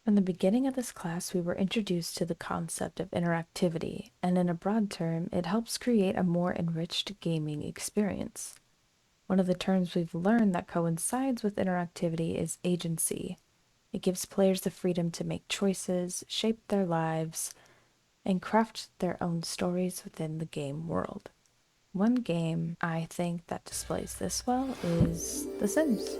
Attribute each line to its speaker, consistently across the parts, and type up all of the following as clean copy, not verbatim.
Speaker 1: From the beginning of this class, we were introduced to the concept of interactivity, and in a broad term, it helps create a more enriched gaming experience. One of the terms we've learned that coincides with interactivity is agency. It gives players the freedom to make choices, shape their lives, and craft their own stories within the game world. One game I think that displays this well is The Sims.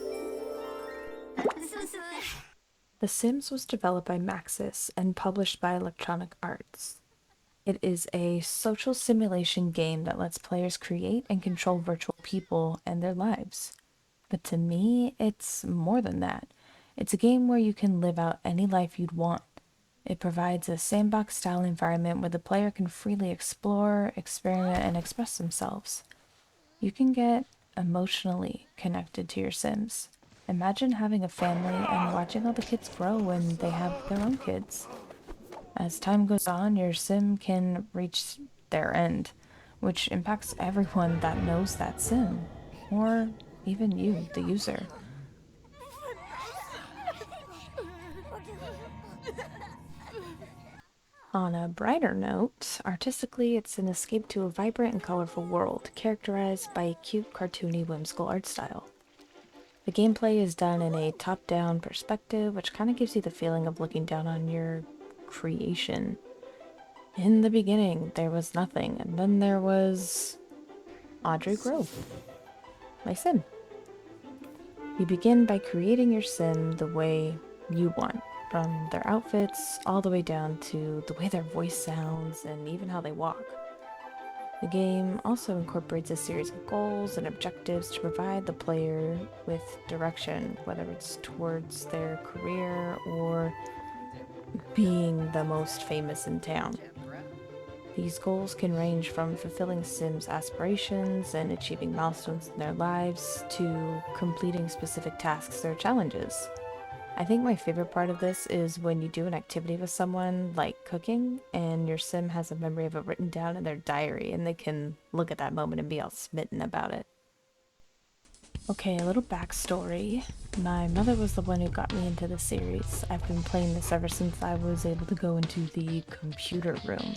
Speaker 1: The Sims was developed by Maxis and published by Electronic Arts. It is a social simulation game that lets players create and control virtual people and their lives. But to me, it's more than that. It's a game where you can live out any life you'd want. It provides a sandbox style environment where the player can freely explore, experiment, and express themselves. You can get emotionally connected to your Sims. Imagine having a family and watching all the kids grow when they have their own kids. As time goes on, your sim can reach their end, which impacts everyone that knows that sim, or even you, the user. On a brighter note, artistically, it's an escape to a vibrant and colorful world, characterized by a cute, cartoony, whimsical art style. The gameplay is done in a top down perspective, which kind of gives you the feeling of looking down on your creation. In the beginning, there was nothing, and then there was Audrey Grove, my sim. You begin by creating your sim the way you want, from their outfits all the way down to the way their voice sounds and even how they walk. The game also incorporates a series of goals and objectives to provide the player with direction, whether it's towards their career or being the most famous in town. These goals can range from fulfilling Sims' aspirations and achieving milestones in their lives to completing specific tasks or challenges. I think my favorite part of this is when you do an activity with someone, like cooking, and your sim has a memory of it written down in their diary, and they can look at that moment and be all smitten about it. Okay, a little backstory. My mother was the one who got me into the series. I've been playing this ever since I was able to go into the computer room.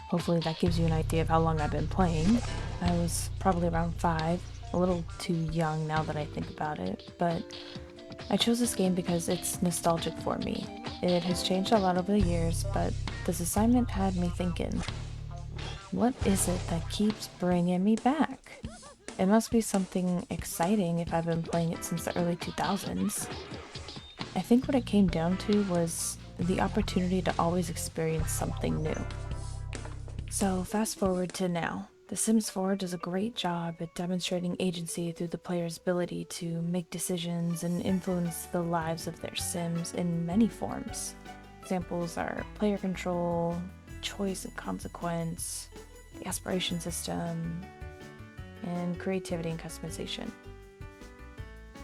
Speaker 1: Hopefully that gives you an idea of how long I've been playing. I was probably around 5, a little too young now that I think about it, but I chose this game because it's nostalgic for me. It has changed a lot over the years, but this assignment had me thinking, what is it that keeps bringing me back? It must be something exciting if I've been playing it since the early 2000s. I think what it came down to was the opportunity to always experience something new. So fast forward to now. The Sims 4 does a great job at demonstrating agency through the player's ability to make decisions and influence the lives of their Sims in many forms. Examples are player control, choice and consequence, the aspiration system, and creativity and customization.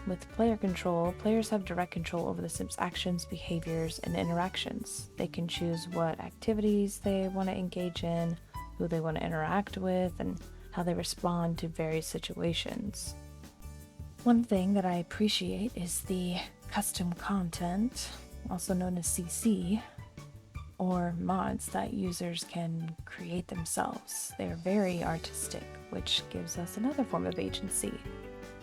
Speaker 1: With player control, players have direct control over the Sims' actions, behaviors, and interactions. They can choose what activities they want to engage in, who they want to interact with, and how they respond to various situations. One thing that I appreciate is the custom content, also known as CC, or mods that users can create themselves. They are very artistic, which gives us another form of agency.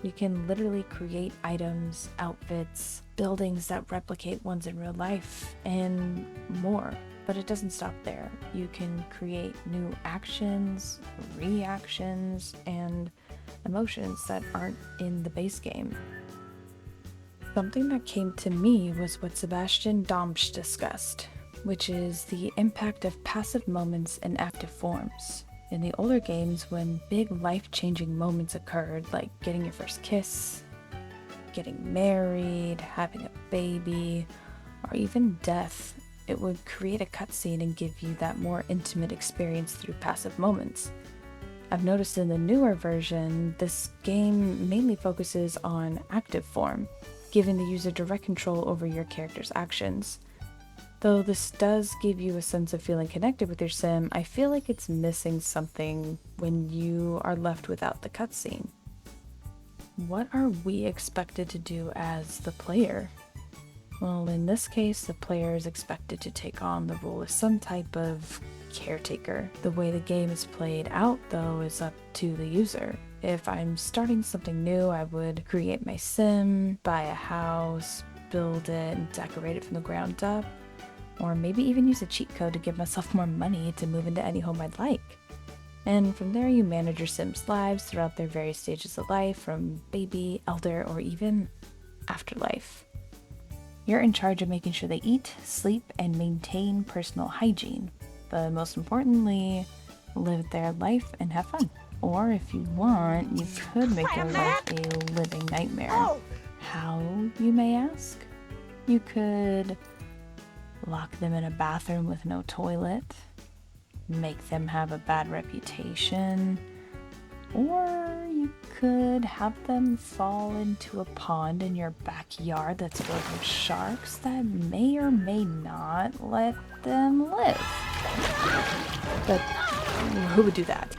Speaker 1: You can literally create items, outfits, buildings that replicate ones in real life, and more. But it doesn't stop there. You can create new actions, reactions, and emotions that aren't in the base game. Something that came to me was what Sebastian Domsch discussed, which is the impact of passive moments and active forms. In the older games, when big life-changing moments occurred, like getting your first kiss, getting married, having a baby, or even death, it would create a cutscene and give you that more intimate experience through passive moments. I've noticed in the newer version, this game mainly focuses on active form, giving the user direct control over your character's actions. Though this does give you a sense of feeling connected with your sim, I feel like it's missing something when you are left without the cutscene. What are we expected to do as the player? Well, in this case, the player is expected to take on the role of some type of caretaker. The way the game is played out, though, is up to the user. If I'm starting something new, I would create my sim, buy a house, build it, and decorate it from the ground up, or maybe even use a cheat code to give myself more money to move into any home I'd like. And from there, you manage your Sims' lives throughout their various stages of life, from baby, elder, or even afterlife. You're in charge of making sure they eat, sleep, and maintain personal hygiene, but most importantly, live their life and have fun. Or if you want, you could make their life a living nightmare. How, you may ask? You could lock them in a bathroom with no toilet, make them have a bad reputation, or you could have them fall into a pond in your backyard that's filled with sharks that may or may not let them live. But who would do that?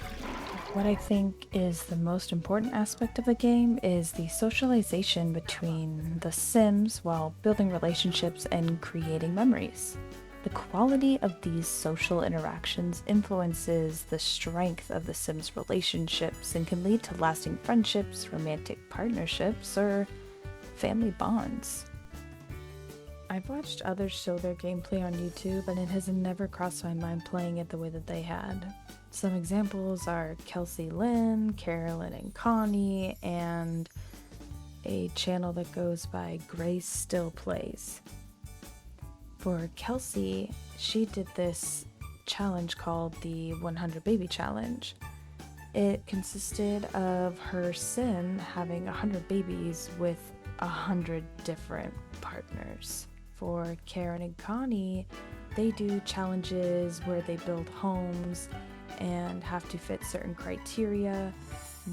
Speaker 1: What I think is the most important aspect of the game is the socialization between the Sims while building relationships and creating memories. The quality of these social interactions influences the strength of the Sims' relationships and can lead to lasting friendships, romantic partnerships, or family bonds. I've watched others show their gameplay on YouTube, and it has never crossed my mind playing it the way that they had. Some examples are Kelsey Lynn, Carolyn and Connie, and a channel that goes by Grace Still Plays. For Kelsey, she did this challenge called the 100 Baby Challenge. It consisted of her sim having 100 babies with 100 different partners. For Karen and Connie, they do challenges where they build homes and have to fit certain criteria.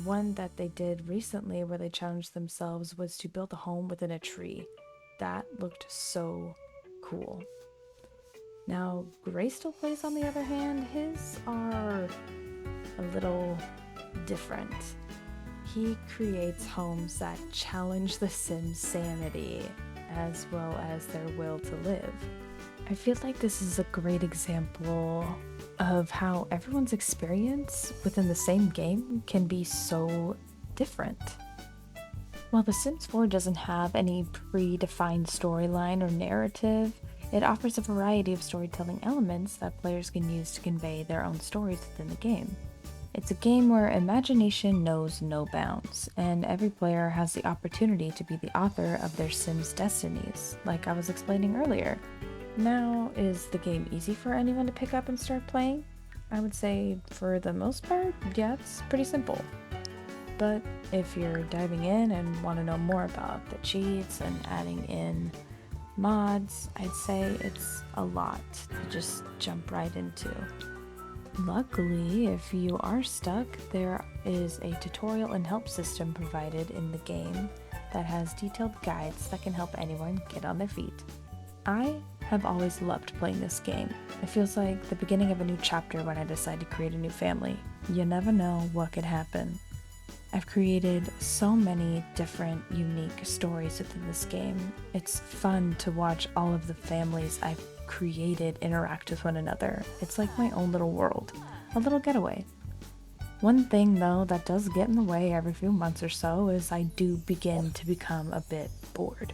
Speaker 1: One that they did recently where they challenged themselves was to build a home within a tree. That looked so cool. Now, Grace Still Plays, on the other hand, his are a little different. He creates homes that challenge the Sims' sanity as well as their will to live. I feel like this is a great example of how everyone's experience within the same game can be so different. While The Sims 4 doesn't have any predefined storyline or narrative, it offers a variety of storytelling elements that players can use to convey their own stories within the game. It's a game where imagination knows no bounds, and every player has the opportunity to be the author of their Sims' destinies, like I was explaining earlier. Now, is the game easy for anyone to pick up and start playing? I would say, for the most part, yeah, it's pretty simple. But if you're diving in and want to know more about the cheats and adding in mods, I'd say it's a lot to just jump right into. Luckily, if you are stuck, there is a tutorial and help system provided in the game that has detailed guides that can help anyone get on their feet. I have always loved playing this game. It feels like the beginning of a new chapter when I decide to create a new family. You never know what could happen. I've created so many different unique stories within this game. It's fun to watch all of the families I've created interact with one another. It's like my own little world, a little getaway. One thing though that does get in the way every few months or so is I do begin to become a bit bored.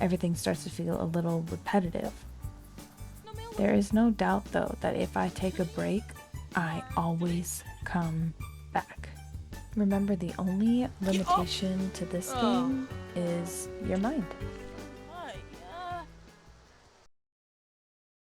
Speaker 1: Everything starts to feel a little repetitive. There is no doubt though that if I take a break, I always come back. Remember, the only limitation to this game is your mind.